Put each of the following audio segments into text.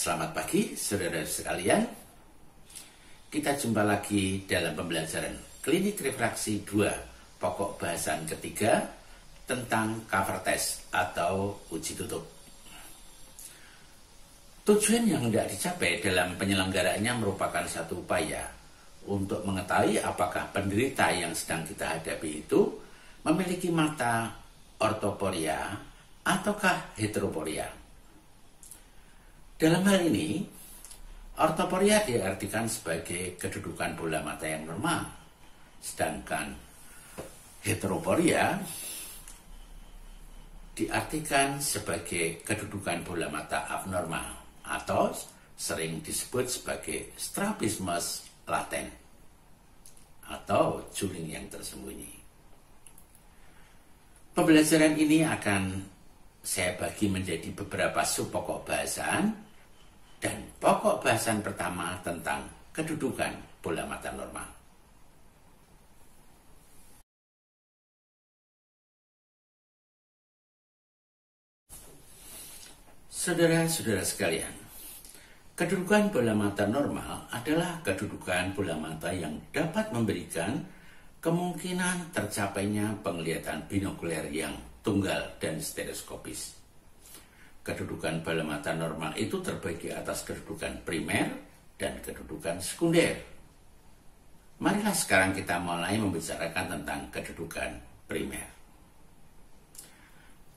Selamat pagi, saudara sekalian. Kita jumpa lagi dalam pembelajaran klinik refraksi 2, pokok bahasan ketiga tentang cover test atau uji tutup. Tujuan yang hendak dicapai dalam penyelenggaraannya merupakan satu upaya untuk mengetahui apakah penderita yang sedang kita hadapi itu memiliki mata ortoporia ataukah heteroporia. Dalam hal ini, ortoporia diartikan sebagai kedudukan bola mata yang normal, sedangkan heteroporia diartikan sebagai kedudukan bola mata abnormal atau sering disebut sebagai strabismus laten atau juling yang tersembunyi. Pembelajaran ini akan saya bagi menjadi beberapa sub pokok bahasan. Dan pokok bahasan pertama tentang kedudukan bola mata normal. Saudara-saudara sekalian, kedudukan bola mata normal adalah kedudukan bola mata yang dapat memberikan kemungkinan tercapainya penglihatan binokuler yang tunggal dan stereoskopis. Kedudukan bola mata normal itu terbagi atas kedudukan primer dan kedudukan sekunder. Marilah sekarang kita mulai membicarakan tentang kedudukan primer.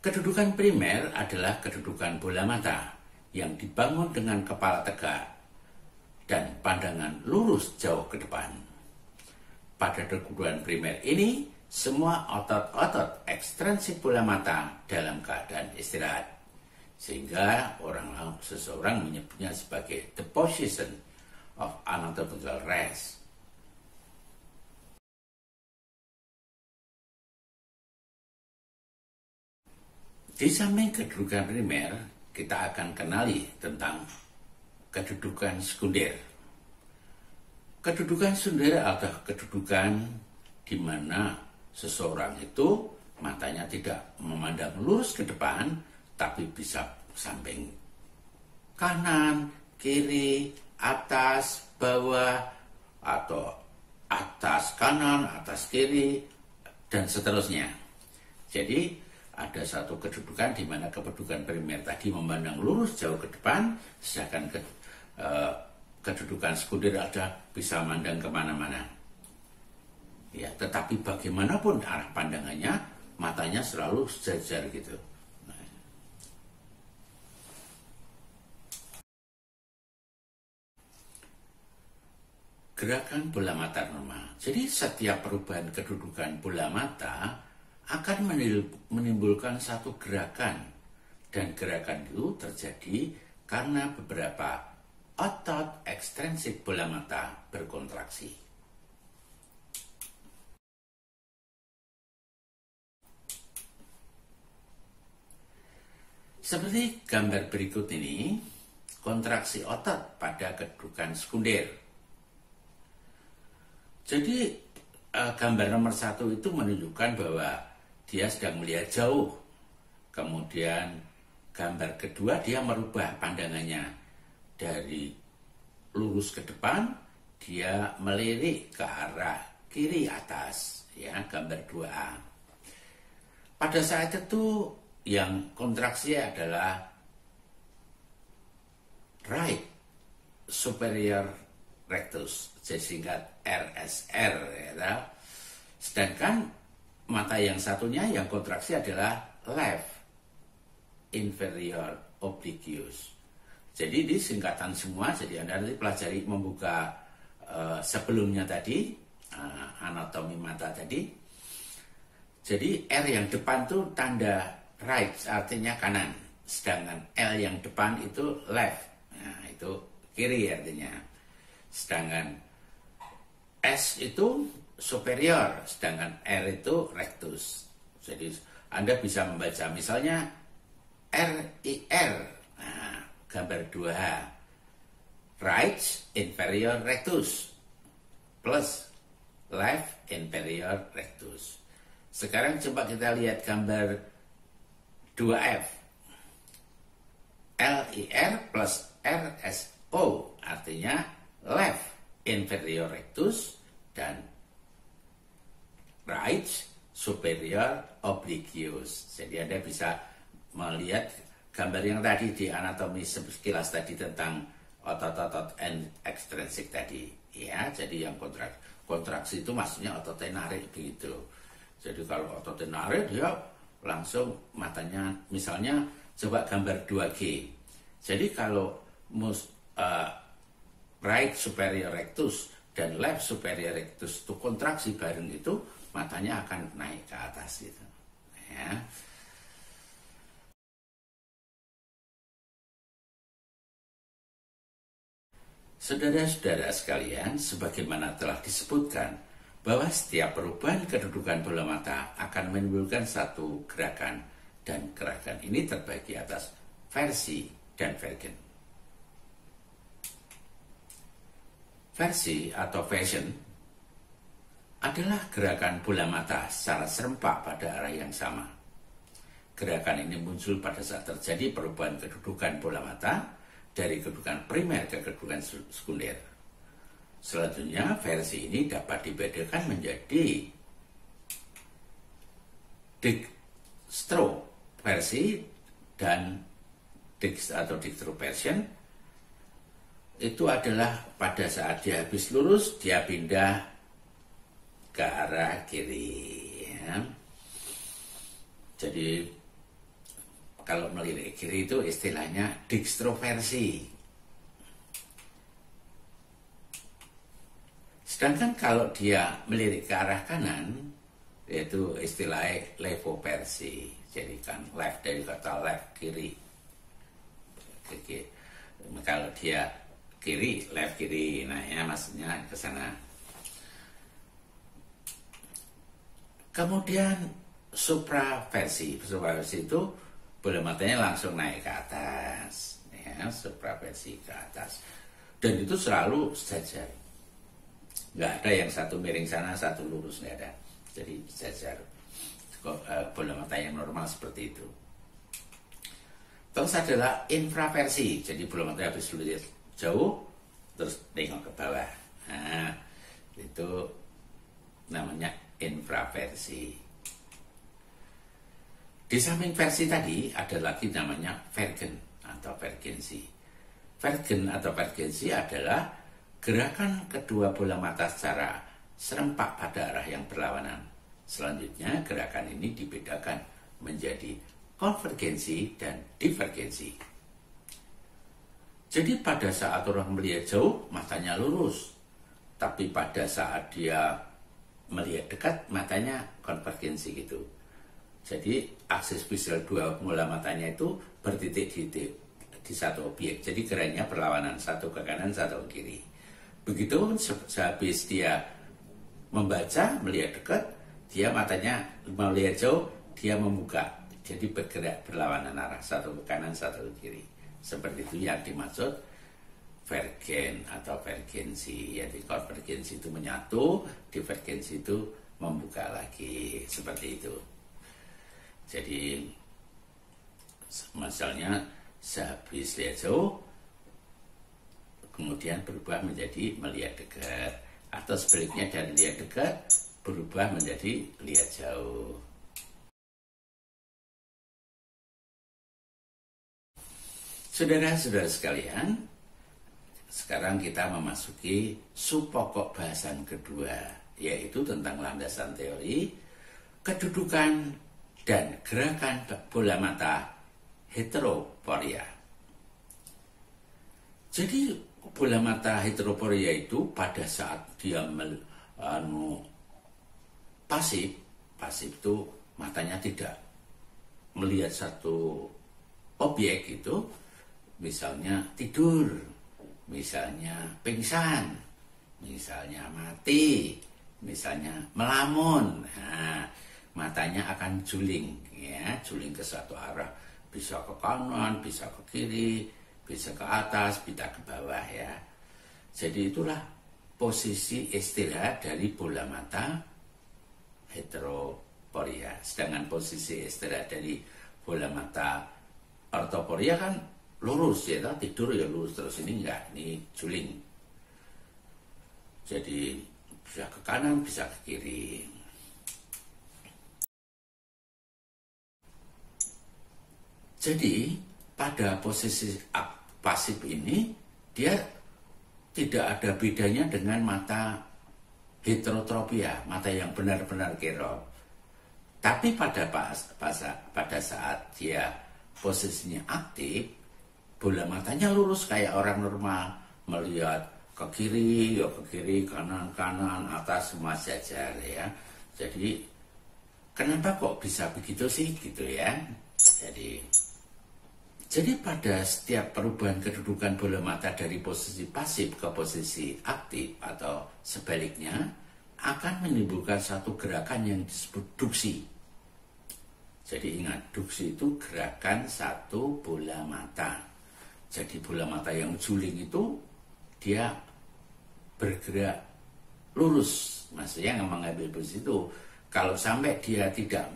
Kedudukan primer adalah kedudukan bola mata yang dibangun dengan kepala tegak dan pandangan lurus jauh ke depan. Pada kedudukan primer ini, semua otot-otot ekstrinsik bola mata dalam keadaan istirahat. Sehingga seseorang menyebutnya sebagai the position of anatomical rest. Di samping kedudukan primer, kita akan kenali tentang kedudukan sekunder. Kedudukan sekunder adalah kedudukan di mana seseorang itu matanya tidak memandang lurus ke depan, tapi bisa samping kanan, kiri, atas, bawah, atau atas kanan, atas kiri, dan seterusnya. Jadi ada satu kedudukan di mana kedudukan primer tadi memandang lurus jauh ke depan, sedangkan kedudukan sekunder ada bisa memandang kemana-mana. Ya, tetapi bagaimanapun arah pandangannya, matanya selalu sejajar gitu. Gerakan bola mata normal. Jadi setiap perubahan kedudukan bola mata akan menimbulkan satu gerakan. Dan gerakan itu terjadi karena beberapa otot ekstrinsik bola mata berkontraksi. Seperti gambar berikut ini, kontraksi otot pada kedudukan sekunder. Jadi gambar nomor 1 itu menunjukkan bahwa dia sedang melihat jauh. Kemudian gambar kedua dia merubah pandangannya dari lurus ke depan, dia melirik ke arah kiri atas, ya, gambar 2A. Pada saat itu yang kontraksi adalah right superior rectus, singkat RSR, ya. Sedangkan mata yang satunya yang kontraksi adalah left inferior obliquus. Jadi di singkatan semua, jadi Anda nanti pelajari membuka sebelumnya tadi, anatomi mata tadi. Jadi R yang depan itu tanda right, artinya kanan. Sedangkan L yang depan itu left, nah itu kiri artinya. Sedangkan S itu superior, sedangkan R itu rectus. Jadi Anda bisa membaca misalnya RIR, nah, gambar 2H, right inferior rectus plus left inferior rectus. Sekarang coba kita lihat gambar 2F, LIR plus RSO, artinya left inferior rectus, dan right superior obliquus. Jadi Anda bisa melihat gambar yang tadi di anatomi sekilas tadi tentang otot-otot ekstrinsik tadi, ya. Jadi yang kontraksi itu maksudnya ototnya narik begitu. Jadi kalau ototnya narik, dia langsung matanya, misalnya coba gambar 2G. Jadi kalau right superior rectus dan left superior rectus itu kontraksi bareng, itu matanya akan naik ke atas gitu, ya. Saudara-saudara sekalian, sebagaimana telah disebutkan bahwa setiap perubahan kedudukan bola mata akan menimbulkan satu gerakan, dan gerakan ini terbagi atas versi dan vergen. Versi atau version adalah gerakan bola mata secara serempak pada arah yang sama. Gerakan ini muncul pada saat terjadi perubahan kedudukan bola mata dari kedudukan primer ke kedudukan sekunder. Selanjutnya, versi ini dapat dibedakan menjadi dextroversi dan dextroversion. Itu adalah pada saat dia habis lurus, dia pindah ke arah kiri, ya. Jadi kalau melirik kiri itu istilahnya dextroversi. Sedangkan kalau dia melirik ke arah kanan, yaitu istilahnya levoversi. Jadi kan left dari kata left, kiri. Kalau dia kiri, left kiri, nah ya maksudnya ke sana. Kemudian supraversi itu bola matanya langsung naik ke atas, ya, supraversi ke atas, dan itu selalu sejajar, nggak ada yang satu miring sana satu lurus, nggak ada, jadi sejajar. Bola mata yang normal seperti itu. Terus adalah infraversi, jadi bola mata habis lihat jauh terus tengok ke bawah, nah itu namanya infraversi. Di samping versi tadi ada lagi namanya vergen atau vergensi. Vergen atau vergensi adalah gerakan kedua bola mata secara serempak pada arah yang berlawanan. Selanjutnya gerakan ini dibedakan menjadi konvergensi dan divergensi. Jadi pada saat orang melihat jauh matanya lurus, tapi pada saat dia melihat dekat matanya konvergensi gitu. Jadi aksis visual dua bola matanya itu bertitik di satu objek. Jadi geraknya berlawanan, satu ke kanan, satu ke kiri. Begitu sehabis dia membaca, melihat dekat, dia matanya melihat jauh, dia membuka. Jadi bergerak berlawanan arah, satu ke kanan, satu ke kiri. Seperti itu yang dimaksud vergen atau vergensi. Jadi konvergensi itu menyatu, divergensi itu membuka lagi, seperti itu. Jadi misalnya sehabis lihat jauh kemudian berubah menjadi melihat dekat, atau sebaliknya dari lihat dekat berubah menjadi lihat jauh. Saudara-saudara sekalian, sekarang kita memasuki subpokok bahasan kedua, yaitu tentang landasan teori, kedudukan dan gerakan bola mata heteroporia. Jadi bola mata heteroporia itu pada saat dia pasif itu matanya tidak melihat satu objek itu, misalnya tidur, misalnya pingsan, misalnya mati, misalnya melamun. Nah, matanya akan juling, ya, juling ke suatu arah, bisa ke kanan, bisa ke kiri, bisa ke atas, bisa ke bawah, ya. Jadi itulah posisi istirahat dari bola mata heteroporia. Sedangkan posisi istirahat dari bola mata ortoporia kan lurus ya, tidur ya lurus terus, ini enggak, ini juling. Jadi bisa ke kanan, bisa ke kiri. Jadi pada posisi pasif ini dia tidak ada bedanya dengan mata heterotropia, mata yang benar-benar kero. Tapi pada saat dia posisinya aktif, bola matanya lurus kayak orang normal, melihat ke kiri, ya ke kiri, kanan, atas, semua sejajar ya. Jadi kenapa kok bisa begitu sih gitu ya? Jadi pada setiap perubahan kedudukan bola mata dari posisi pasif ke posisi aktif atau sebaliknya akan menimbulkan satu gerakan yang disebut duksi. Jadi ingat, duksi itu gerakan satu bola mata. Jadi bola mata yang juling itu dia bergerak lurus, maksudnya mengambil posisi itu. Kalau sampai dia tidak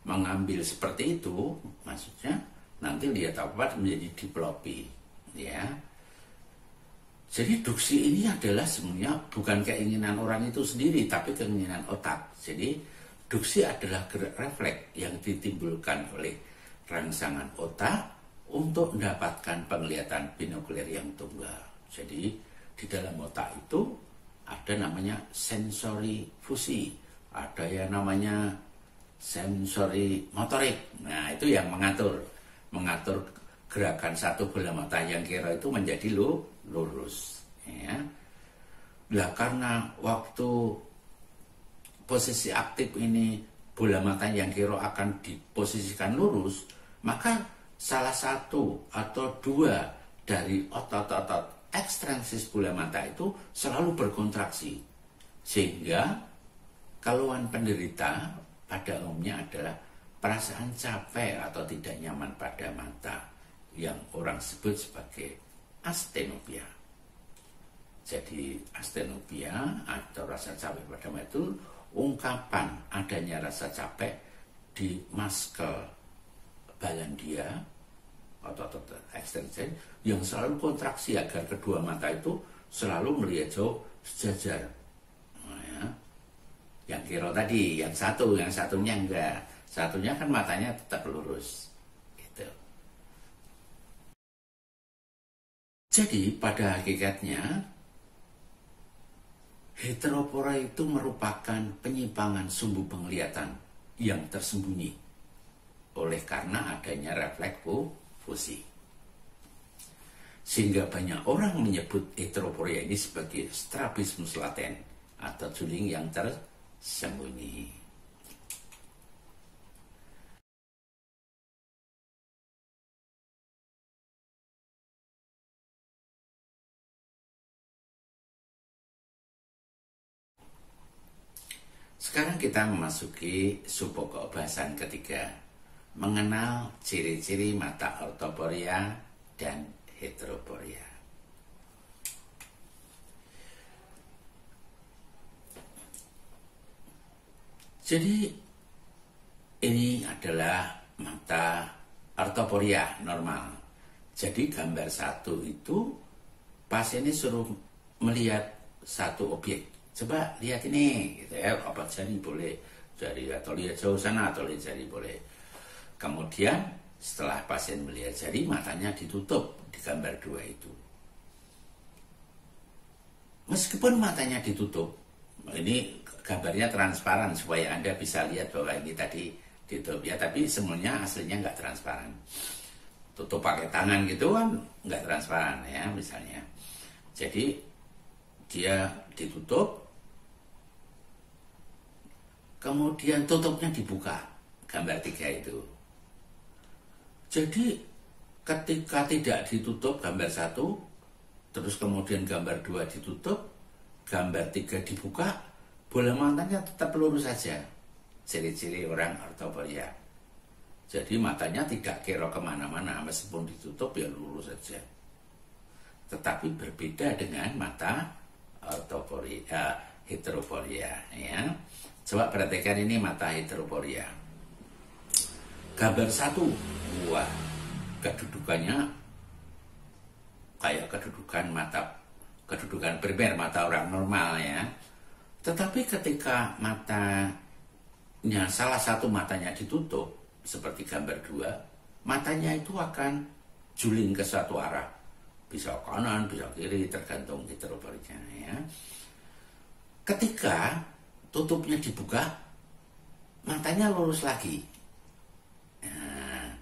mengambil seperti itu, maksudnya nanti lihat apa menjadi diplopi, ya. Jadi duksi ini adalah sebenarnya bukan keinginan orang itu sendiri, tapi keinginan otak. Jadi duksi adalah gerak refleks yang ditimbulkan oleh rangsangan otak untuk mendapatkan penglihatan binokuler yang tunggal. Jadi di dalam otak itu ada namanya sensori fusi, ada yang namanya sensori motorik. Nah itu yang mengatur gerakan satu bola mata yang kira itu menjadi lurus. Ya. Lah karena waktu posisi aktif ini bola mata yang kira akan diposisikan lurus, maka salah satu atau dua dari otot-otot ekstrinsis bola mata itu selalu berkontraksi, sehingga keluhan penderita pada umumnya adalah perasaan capek atau tidak nyaman pada mata yang orang sebut sebagai astenopia. Jadi astenopia atau rasa capek pada mata itu ungkapan adanya rasa capek di muscle balandia atau ekstensor yang selalu kontraksi agar kedua mata itu selalu melihat jauh sejajar. Nah, ya. Yang kira tadi, yang satunya enggak. Satunya kan matanya tetap lurus. Gitu. Jadi pada hakikatnya heteropora itu merupakan penyimpangan sumbu penglihatan yang tersembunyi oleh karena adanya refleks fusi. Sehingga banyak orang menyebut heteroporia ini sebagai strabismus laten atau juling yang tersembunyi. Sekarang kita memasuki subpokok bahasan ketiga, mengenal ciri-ciri mata ortoporia dan heteroporia. Jadi ini adalah mata ortoporia normal. Jadi gambar satu itu pasien ini suruh melihat satu objek. Coba lihat ini, gitu ya, apa jari boleh, jari atau lihat jauh sana atau lihat jari boleh. Kemudian setelah pasien melihat jari, matanya ditutup di gambar 2 itu. Meskipun matanya ditutup, ini gambarnya transparan supaya Anda bisa lihat bahwa ini tadi ditutup ya, tapi semuanya aslinya nggak transparan. Tutup pakai tangan gitu kan nggak transparan ya misalnya. Jadi dia ditutup, kemudian tutupnya dibuka, gambar 3 itu. Jadi ketika tidak ditutup gambar 1, terus kemudian gambar 2 ditutup, gambar 3 dibuka, bola matanya tetap lurus saja. Ciri-ciri orang ortoporia. Jadi matanya tidak kero kemana-mana, meskipun ditutup ya lurus saja. Tetapi berbeda dengan mata ortoporia, heteroporia ya. Coba perhatikan ini mata heteroporia. Gambar 1, wah, kedudukannya kayak kedudukan primer mata orang normal ya. Tetapi ketika matanya, salah satu matanya ditutup seperti gambar 2, matanya itu akan juling ke suatu arah, bisa kanan, bisa kiri, tergantung hidroporia ya. Ketika tutupnya dibuka, matanya lurus lagi. Nah,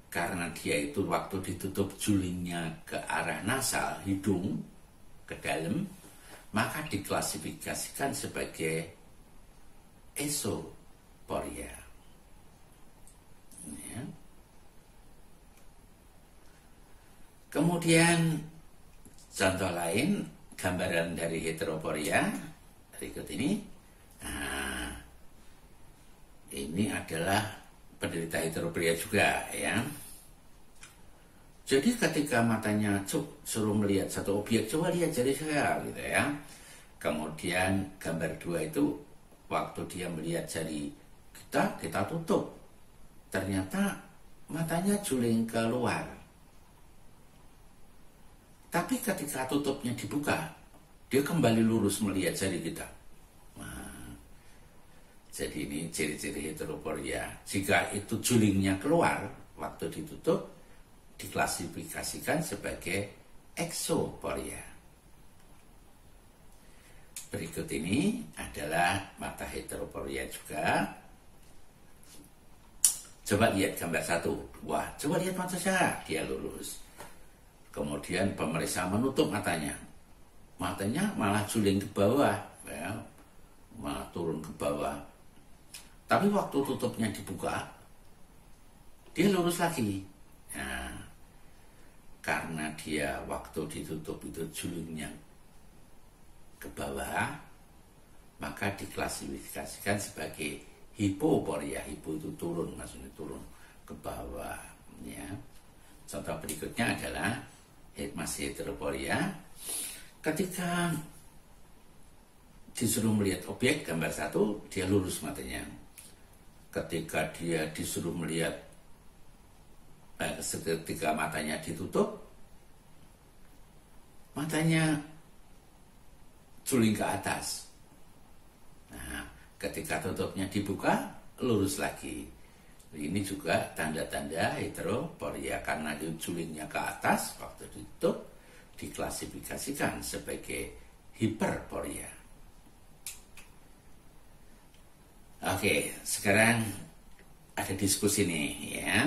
karena dia itu waktu ditutup julingnya ke arah nasal, hidung, ke dalam, maka diklasifikasikan sebagai esoporia. Ya. Kemudian contoh lain, gambaran dari heteroporia berikut ini. Nah, ini adalah penderita heteroporia juga ya. Jadi ketika matanya suruh melihat satu objek, coba lihat jari saya gitu ya. Kemudian gambar 2 itu waktu dia melihat jari kita tutup. Ternyata matanya juling keluar. Tapi ketika tutupnya dibuka, dia kembali lurus melihat jari kita. Nah, jadi ini ciri-ciri heteroporia. Jika itu julingnya keluar waktu ditutup, diklasifikasikan sebagai exoporia. Berikut ini adalah mata heteroporia juga. Coba lihat gambar 1. Wah, coba lihat mata saya, dia lurus. Kemudian pemeriksa menutup matanya. Matanya malah juling ke bawah, ya, malah turun ke bawah. Tapi waktu tutupnya dibuka, dia lurus lagi. Nah, karena dia waktu ditutup itu julingnya ke bawah, maka diklasifikasikan sebagai hipoporia. Hipo itu turun, maksudnya turun ke bawah ya. Contoh berikutnya adalah masih heteroporia. Ketika disuruh melihat objek, gambar 1, dia lurus matanya. Ketika dia disuruh melihat ketika matanya ditutup, matanya juling ke atas. Nah, ketika tutupnya dibuka, lurus lagi. Ini juga tanda-tanda heteroporia, karena julingnya ke atas waktu ditutup, diklasifikasikan sebagai hiperporia. Oke, sekarang ada diskusi nih ya.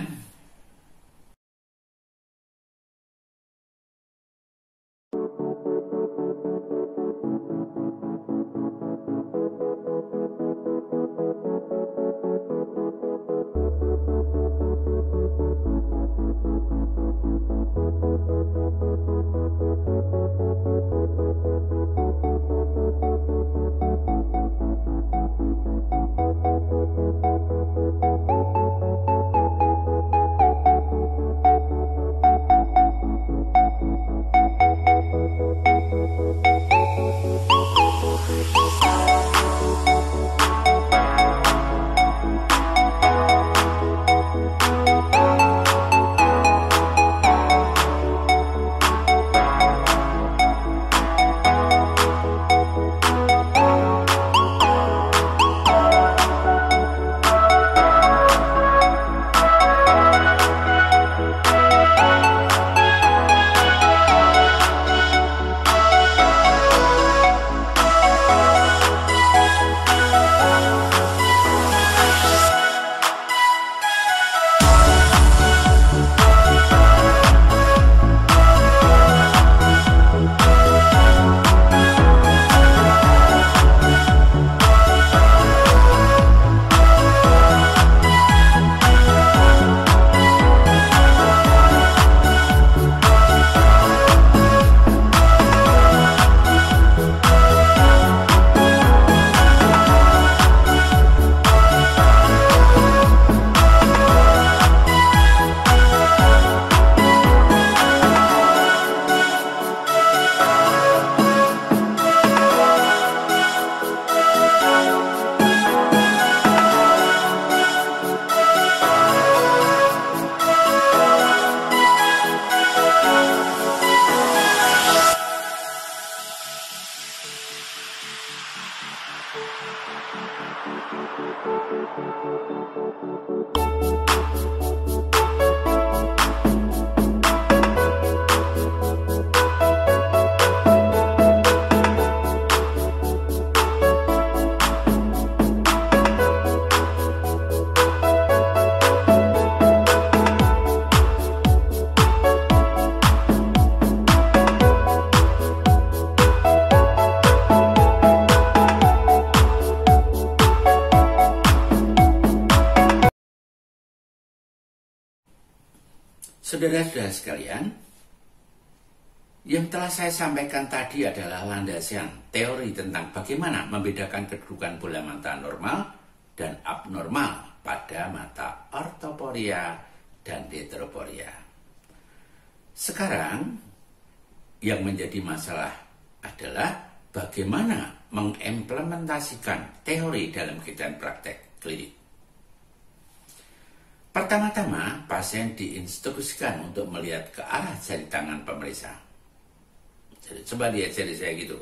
Saudara-saudara sekalian, yang telah saya sampaikan tadi adalah landasan teori tentang bagaimana membedakan kedudukan bola mata normal dan abnormal pada mata ortoporia dan heteroporia. Sekarang, yang menjadi masalah adalah bagaimana mengimplementasikan teori dalam kegiatan praktek klinik. Pertama-tama, pasien diinstruksikan untuk melihat ke arah jari tangan pemeriksa. Jadi, coba lihat jari saya gitu.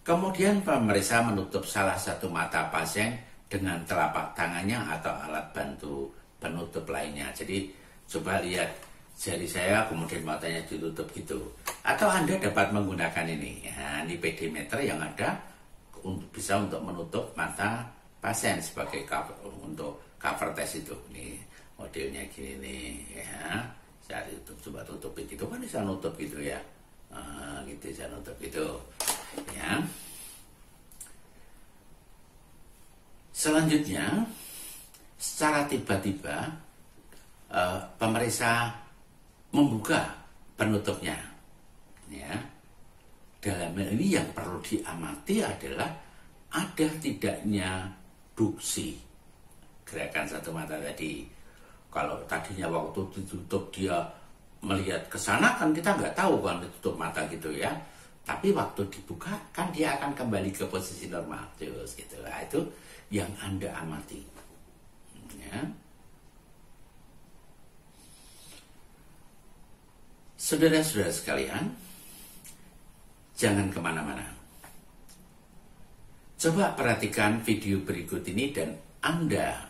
Kemudian pemeriksa menutup salah satu mata pasien dengan telapak tangannya atau alat bantu penutup lainnya. Jadi, coba lihat jari saya, kemudian matanya ditutup gitu. Atau Anda dapat menggunakan ini. Nah, ini pedometer yang ada bisa untuk menutup mata pasien sebagai cover, untuk cover test itu. Nih. Modelnya gini nih, ya. Saya coba tutup gitu kan, bisa nutup gitu ya. Gitu, saya nutup gitu, ya. Selanjutnya, secara tiba-tiba pemeriksa membuka penutupnya, ya. Dalam hal ini yang perlu diamati adalah ada tidaknya duksi gerakan satu mata tadi. Kalau tadinya waktu ditutup dia melihat ke sana, kan kita nggak tahu kan ditutup mata gitu ya. Tapi waktu dibuka kan dia akan kembali ke posisi normal terus gitu lah. Itu yang Anda amati. Ya. Saudara-saudara sekalian, jangan kemana-mana. Coba perhatikan video berikut ini dan Anda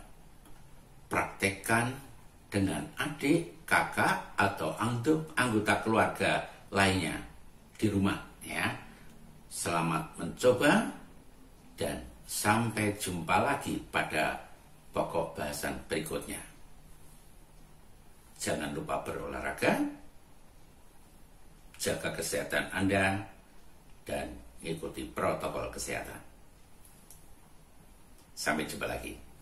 praktekkan dengan adik, kakak, atau anggota keluarga lainnya di rumah, ya. Selamat mencoba dan sampai jumpa lagi pada pokok bahasan berikutnya. Jangan lupa berolahraga, jaga kesehatan Anda, dan ikuti protokol kesehatan. Sampai jumpa lagi.